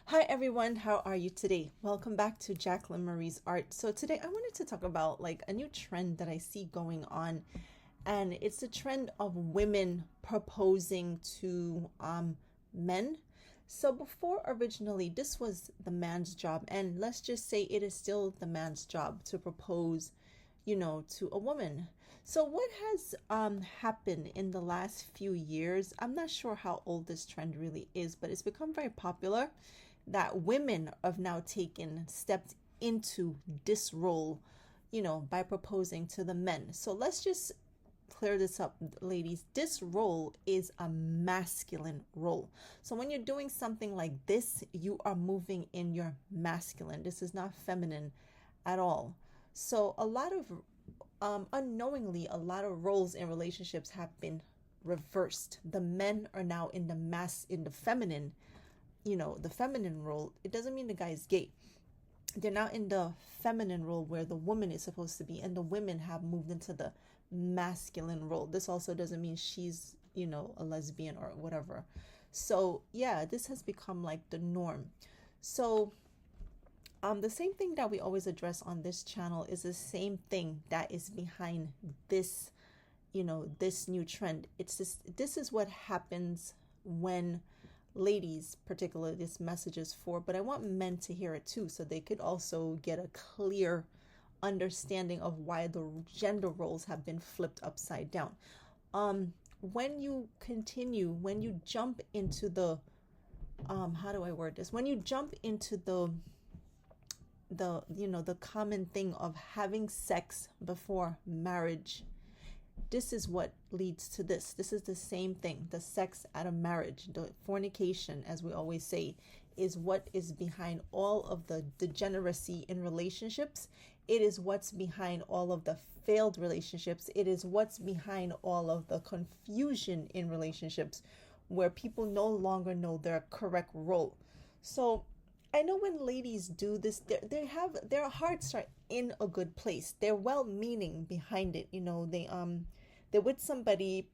Hi everyone, how are you today? Welcome back to Jacqueline Marie's Art. So today I wanted to talk about like a new trend that I see going on, and it's the trend of women proposing to men. So before originally this was the man's job, and let's just say it is still the man's job to propose, to a woman. So what has happened in the last few years? I'm not sure how old this trend really is, but it's become very popular that women have now taken stepped into this role, by proposing to the men. So let's just clear this up, ladies. This role is a masculine role. So when you're doing something like this, you are moving in your masculine. This is not feminine at all. So a lot of unknowingly, a lot of roles in relationships have been reversed. The men are now in the feminine, the feminine role. It doesn't mean the guy is gay. They're now in the feminine role where the woman is supposed to be, and the women have moved into the masculine role. This also doesn't mean she's, a lesbian or whatever. So, yeah, this has become like the norm. So, the same thing that we always address on this channel is the same thing that is behind this, this new trend. It's this is what happens when ladies, particularly this message is for, but I want men to hear it too, so they could also get a clear understanding of why the gender roles have been flipped upside down. When you jump into the how do I word this? When you jump into the common thing of having sex before marriage, this is what leads to this. This is the same thing. The sex out of marriage, the fornication, as we always say, is what is behind all of the degeneracy in relationships. It is what's behind all of the failed relationships. It is what's behind all of the confusion in relationships where people no longer know their correct role. So I know when ladies do this, they have their hearts are in a good place. They're well meaning behind it. They're with somebody.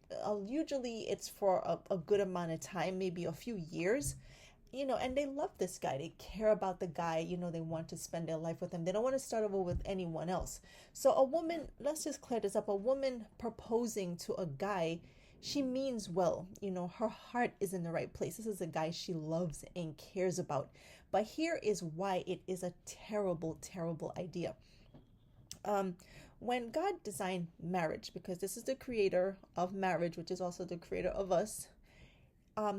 Usually it's for a good amount of time, maybe a few years. And they love this guy. They care about the guy. They want to spend their life with him. They don't want to start over with anyone else. So a woman, let's just clear this up. A woman proposing to a guy, she means well. Her heart is in the right place. This is a guy she loves and cares about. But here is why it is a terrible, terrible idea. When God designed marriage, because this is the creator of marriage, which is also the creator of us,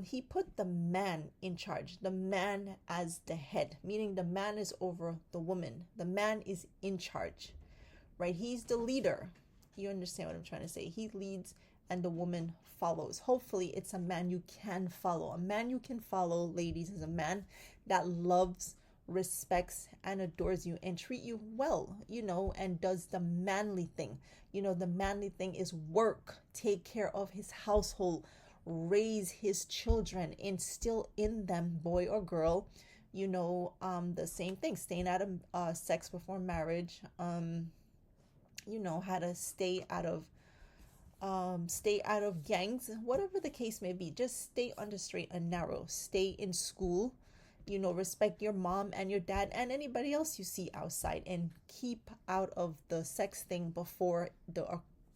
he put the man in charge, the man as the head, meaning the man is over the woman. The man is in charge, right? He's the leader. You understand what I'm trying to say? He leads and the woman follows. Hopefully, it's a man you can follow. A man you can follow, ladies, is a man that loves, respects, and adores you and treat you well, and does the manly thing. The manly thing is work, take care of his household, raise his children, instill in them, boy or girl, the same thing, staying out of sex before marriage, how to stay out of gangs, whatever the case may be. Just stay on the straight and narrow. Stay in school, respect your mom and your dad and anybody else you see outside, and keep out of the sex thing before the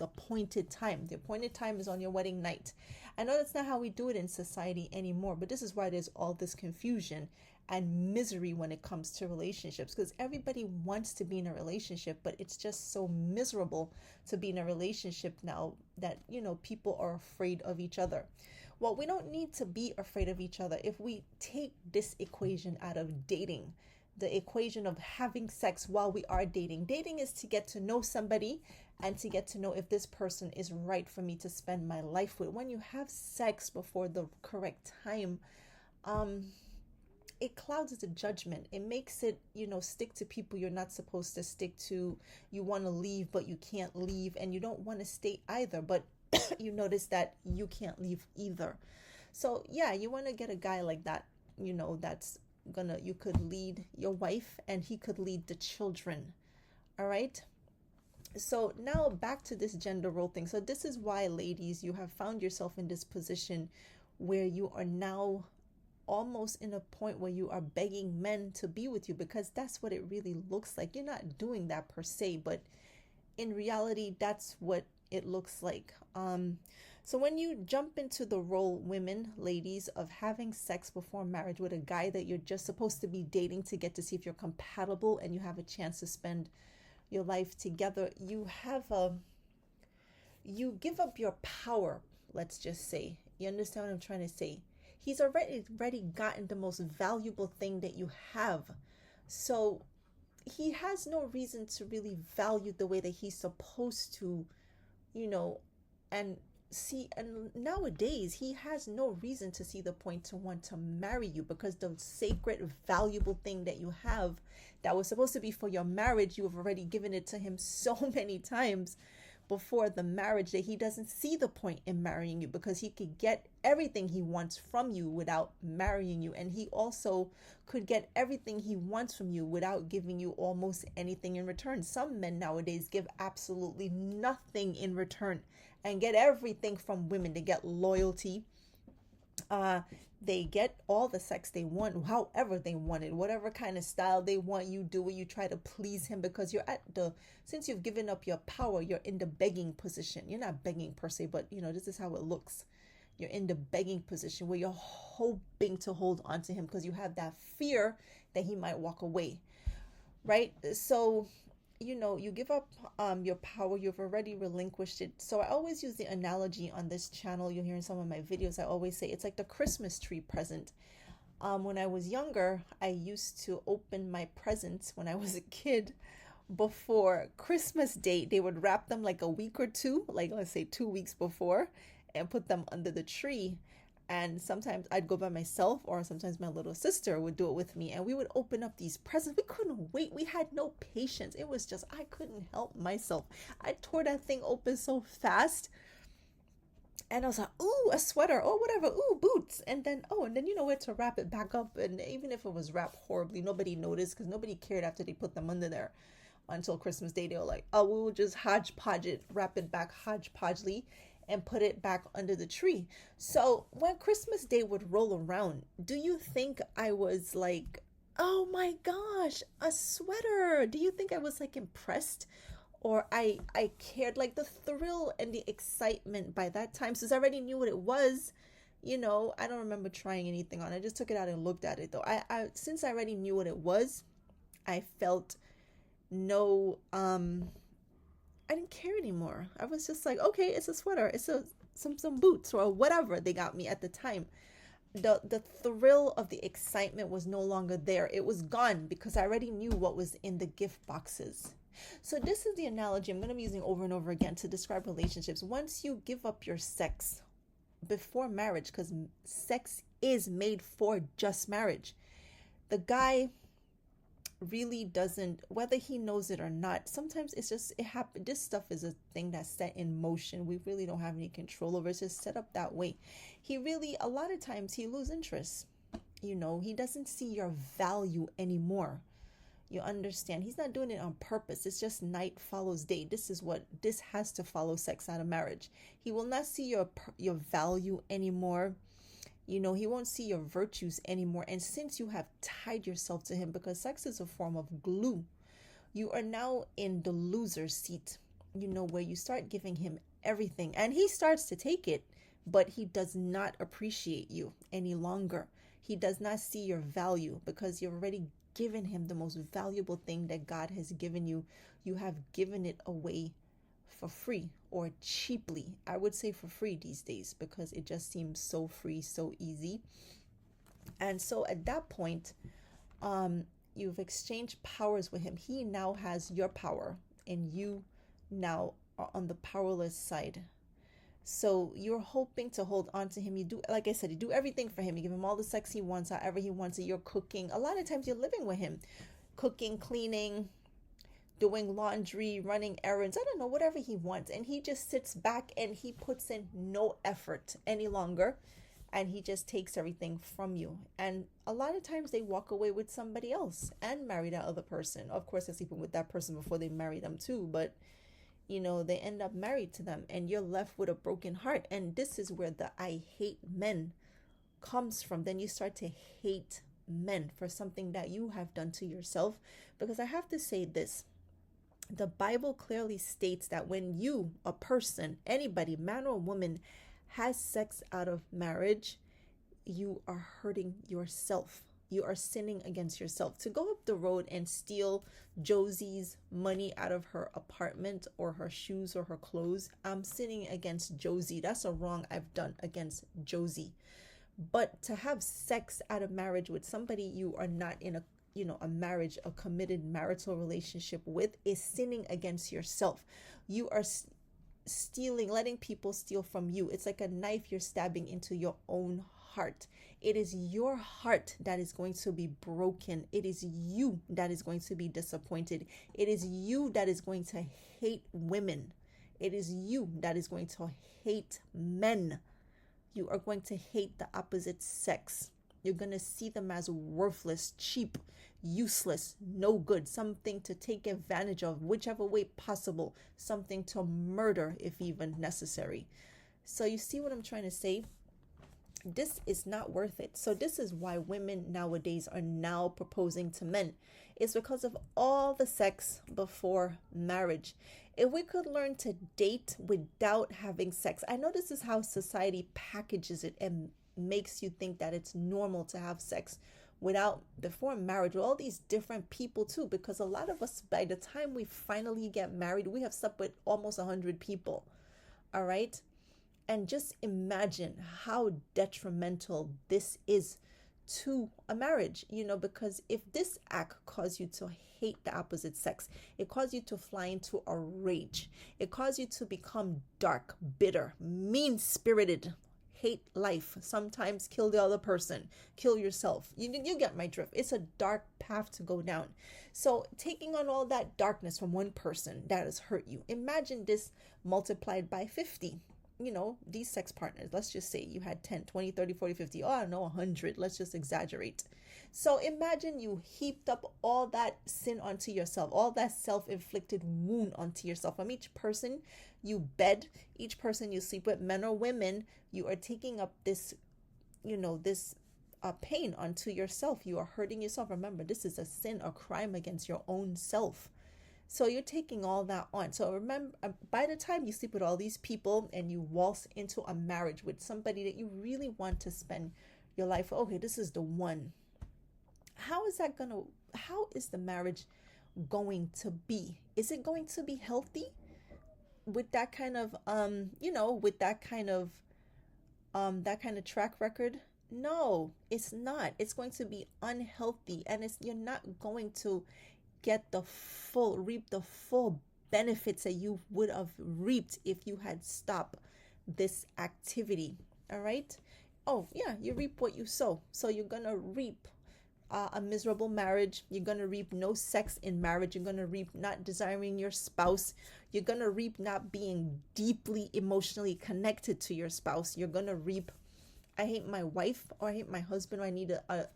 appointed time. The appointed time is on your wedding night. I know that's not how we do it in society anymore, but this is why there's all this confusion and misery when it comes to relationships, because everybody wants to be in a relationship, but it's just so miserable to be in a relationship now that people are afraid of each other. Well, we don't need to be afraid of each other if we take this equation out of dating, the equation of having sex while we are dating. Dating is to get to know somebody and to get to know if this person is right for me to spend my life with. When you have sex before the correct time, it clouds the judgment. It makes it, stick to people you're not supposed to stick to. You want to leave, but you can't leave, and you don't want to stay either, but you notice that you can't leave either. So yeah, you want to get a guy like that, that's you could lead your wife and he could lead the children. All right. So now back to this gender role thing. So this is why, ladies, you have found yourself in this position where you are now almost in a point where you are begging men to be with you, because that's what it really looks like. You're not doing that per se, but in reality, that's what it looks like. So when you jump into the role, women, ladies, of having sex before marriage with a guy that you're just supposed to be dating to get to see if you're compatible and you have a chance to spend your life together, you give up your power, let's just say. You understand what I'm trying to say? He's already gotten the most valuable thing that you have. So he has no reason to really value the way that he's supposed to, you know, and nowadays he has no reason to see the point to want to marry you, because the sacred valuable thing that you have that was supposed to be for your marriage, you have already given it to him so many times before the marriage that he doesn't see the point in marrying you, because he could get everything he wants from you without marrying you, and he also could get everything he wants from you without giving you almost anything in return. Some men nowadays give absolutely nothing in return and get everything from women. They get loyalty, they get all the sex they want, however they want it, whatever kind of style they want, you do it. You try to please him, because since you've given up your power, you're in the begging position. You're not begging per se, but this is how it looks. You're in the begging position where you're hoping to hold on to him because you have that fear that he might walk away, right? So you give up your power. You've already relinquished it. So I always use the analogy on this channel. You'll hear in some of my videos, I always say it's like the Christmas tree present. When I was younger, I used to open my presents when I was a kid before Christmas Day. They would wrap them like a week or two, like let's say 2 weeks before, and put them under the tree. And sometimes I'd go by myself, or sometimes my little sister would do it with me, and we would open up these presents. We couldn't wait. We had no patience. It was just, I couldn't help myself. I tore that thing open so fast. And I was like, ooh, a sweater, oh, whatever, ooh, boots. And then you know where to wrap it back up. And even if it was wrapped horribly, nobody noticed, because nobody cared after they put them under there until Christmas Day. They were like, oh, we will just hodgepodge it, wrap it back hodgepodgely, and put it back under the tree. So when Christmas Day would roll around, do you think I was like, oh my gosh, a sweater? Do you think I was like impressed? Or I cared? Like the thrill and the excitement by that time, since I already knew what it was, I don't remember trying anything on. I just took it out and looked at it though. Since I already knew what it was, I felt no I didn't care anymore. I was just like, okay, it's a sweater, it's some boots or whatever they got me at the time. The thrill of the excitement was no longer there. It was gone, because I already knew what was in the gift boxes. So this is the analogy I'm going to be using over and over again to describe relationships. Once you give up your sex before marriage, because sex is made for just marriage, the guy really doesn't, whether he knows it or not, sometimes it's just, it happens. This stuff is a thing that's set in motion. We really don't have any control over it. It's just set up that way. A lot of times he loses interest. He doesn't see your value anymore. You understand? He's not doing it on purpose. It's just night follows day. This has to follow sex out of marriage. He will not see your value anymore. He won't see your virtues anymore. And since you have tied yourself to him, because sex is a form of glue, you are now in the loser seat, where you start giving him everything and he starts to take it, but he does not appreciate you any longer. He does not see your value, because you've already given him the most valuable thing that God has given you. You have given it away for free, or cheaply. I would say for free these days, because it just seems so free, so easy. And so at that point, you've exchanged powers with him. He now has your power, and you now are on the powerless side. So you're hoping to hold on to him. You do, like I said, you do everything for him. You give him all the sex he wants, however he wants it. You're cooking. A lot of times you're living with him, cooking, cleaning, doing laundry, running errands, I don't know, whatever he wants. And he just sits back and he puts in no effort any longer. And he just takes everything from you. And a lot of times they walk away with somebody else and marry that other person. Of course, they're sleeping with that person before they marry them too. But, they end up married to them, and you're left with a broken heart. And this is where the I hate men comes from, then you start to hate men for something that you have done to yourself. Because I have to say this, the Bible clearly states that when you, a person, anybody, man or woman, has sex out of marriage, you are hurting yourself. You are sinning against yourself. To go up the road and steal Josie's money out of her apartment or her shoes or her clothes, I'm sinning against Josie. That's a wrong I've done against Josie. But to have sex out of marriage with somebody you are not in a marriage, a committed marital relationship with, is sinning against yourself. You are stealing, letting people steal from you. It's like a knife you're stabbing into your own heart. It is your heart that is going to be broken. It is you that is going to be disappointed. It is you that is going to hate women. It is you that is going to hate men. You are going to hate the opposite sex. You're going to see them as worthless, cheap, useless, no good, something to take advantage of, whichever way possible, something to murder if even necessary. So you see what I'm trying to say? This is not worth it. So this is why women nowadays are now proposing to men. It's because of all the sex before marriage. If we could learn to date without having sex, I know this is how society packages it and makes you think that it's normal to have sex before marriage with all these different people too, because a lot of us, by the time we finally get married, we have slept with almost 100 people. All right. And just imagine how detrimental this is to a marriage, because if this act caused you to hate the opposite sex, it caused you to fly into a rage, it caused you to become dark, bitter, mean-spirited, hate life, sometimes kill the other person, kill yourself. You get my drift. It's a dark path to go down. So taking on all that darkness from one person that has hurt you, imagine this multiplied by 50. These sex partners, let's just say you had 10, 20, 30, 40, 50, I don't know, 100. Let's just exaggerate. So imagine you heaped up all that sin onto yourself, all that self-inflicted wound onto yourself. From each person you bed, each person you sleep with, men or women, you are taking up this, this pain onto yourself. You are hurting yourself. Remember, this is a sin, a crime against your own self. So you're taking all that on. So remember, by the time you sleep with all these people and you waltz into a marriage with somebody that you really want to spend your life with, okay, this is the one. How is the marriage going to be? Is it going to be healthy with that kind of, that kind of track record? No, it's not. It's going to be unhealthy, and you're not going to reap the full benefits that you would have reaped if you had stopped this activity. All right. Oh yeah, you reap what you sow. So you're gonna reap a miserable marriage. You're gonna reap no sex in marriage. You're gonna reap not desiring your spouse. You're gonna reap not being deeply emotionally connected to your spouse. You're gonna reap, I hate my wife, or I hate my husband, or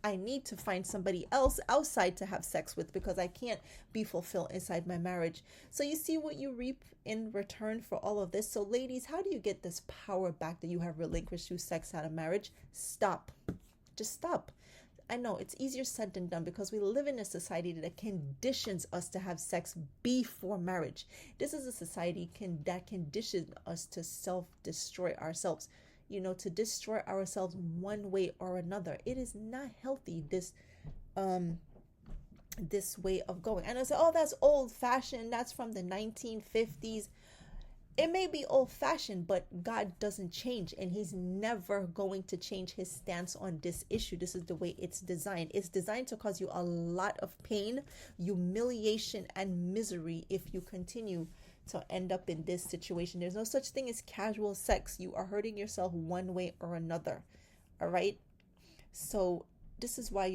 I need to find somebody else outside to have sex with because I can't be fulfilled inside my marriage. So you see what you reap in return for all of this. So ladies, how do you get this power back that you have relinquished through sex out of marriage? Stop. Just stop. I know it's easier said than done because we live in a society that conditions us to have sex before marriage. This is a society that conditions us to self-destroy ourselves. To destroy ourselves one way or another. It is not healthy, this way of going. And I say, oh, that's old fashioned. That's from the 1950s. It may be old fashioned, but God doesn't change, and he's never going to change his stance on this issue. This is the way it's designed. It's designed to cause you a lot of pain, humiliation, and misery if you continue to end up in this situation. There's no such thing as casual sex. You are hurting yourself one way or another. All right. So this is why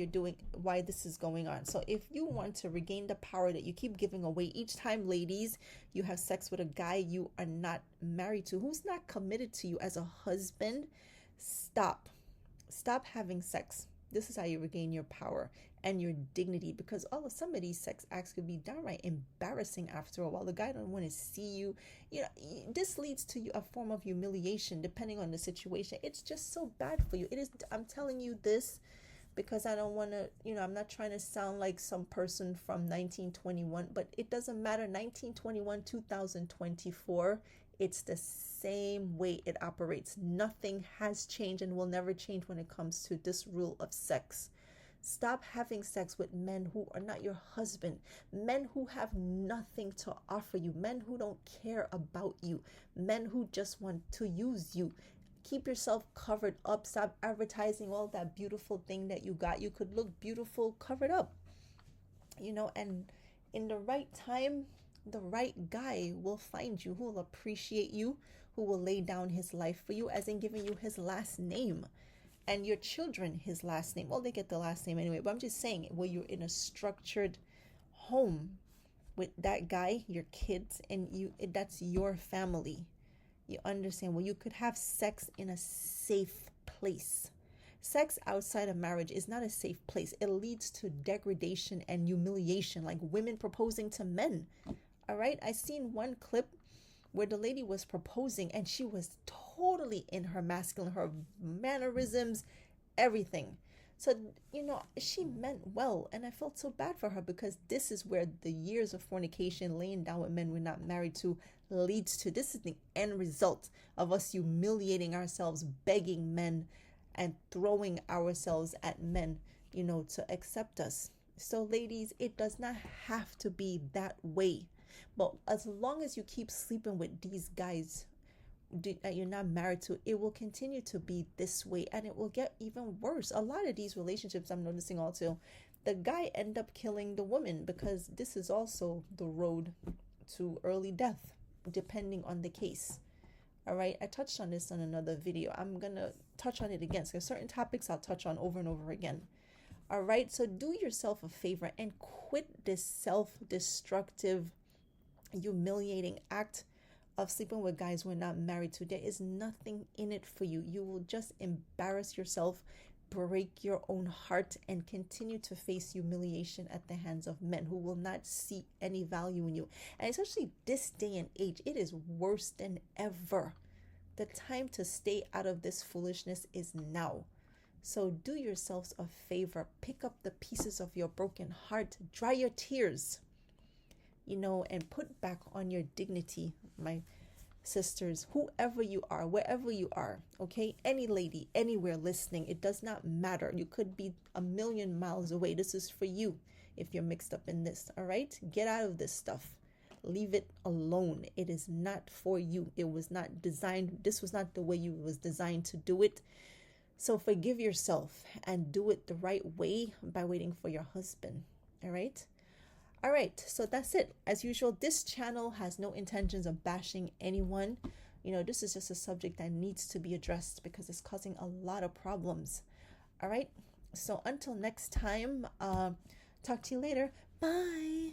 this is going on. So if you want to regain the power that you keep giving away each time, ladies, you have sex with a guy you are not married to, who's not committed to you as a husband, stop having sex. This is how you regain your power and your dignity, because all of some of these sex acts could be downright embarrassing after a while. The guy don't want to see you. You know, this leads to a form of humiliation depending on the situation. It's just so bad for you. It is. I'm telling you this because I don't want to, I'm not trying to sound like some person from 1921, but it doesn't matter. 1921, 2024, it's the same way it operates. Nothing has changed and will never change when it comes to this rule of sex. Stop having sex with men who are not your husband, men who have nothing to offer you, men who don't care about you, men who just want to use you. Keep yourself covered up. Stop advertising all that beautiful thing that you got. You could look beautiful covered up, and in the right time, the right guy will find you, who will appreciate you, who will lay down his life for you, as in giving you his last name and your children his last name. Well, they get the last name anyway, but I'm just saying, where you're in a structured home with that guy, your kids, and that's your family. You understand? Well, you could have sex in a safe place. Sex outside of marriage is not a safe place. It leads to degradation and humiliation, like women proposing to men. All right? I seen one clip where the lady was proposing and she was totally in her masculine, her mannerisms, everything. So, she meant well, and I felt so bad for her, because this is where the years of fornication, laying down with men we're not married to, leads to. This is the end result of us humiliating ourselves, begging men, and throwing ourselves at men, to accept us. So, ladies, it does not have to be that way. But as long as you keep sleeping with these guys that you're not married to, it will continue to be this way, and it will get even worse. A lot of these relationships, I'm noticing also, the guy end up killing the woman, because this is also the road to early death, depending on the case. All right, I touched on this on another video. I'm gonna touch on it again, because certain topics I'll touch on over and over again. All right, so do yourself a favor and quit this self-destructive, humiliating act of sleeping with guys we're not married to. There is nothing in it for you. You will just embarrass yourself, break your own heart, and continue to face humiliation at the hands of men who will not see any value in you. And especially this day and age, it is worse than ever. The time to stay out of this foolishness is now. So do yourselves a favor. Pick up the pieces of your broken heart. Dry your tears. And put back on your dignity, my sisters, whoever you are, wherever you are, okay? Any lady, anywhere listening, it does not matter. You could be a million miles away. This is for you if you're mixed up in this, all right? Get out of this stuff. Leave it alone. It is not for you. It was not designed. This was not the way you was designed to do it. So forgive yourself and do it the right way by waiting for your husband, all right? All right, so that's it. As usual, this channel has no intentions of bashing anyone. This is just a subject that needs to be addressed because it's causing a lot of problems. All right, so until next time, talk to you later. Bye.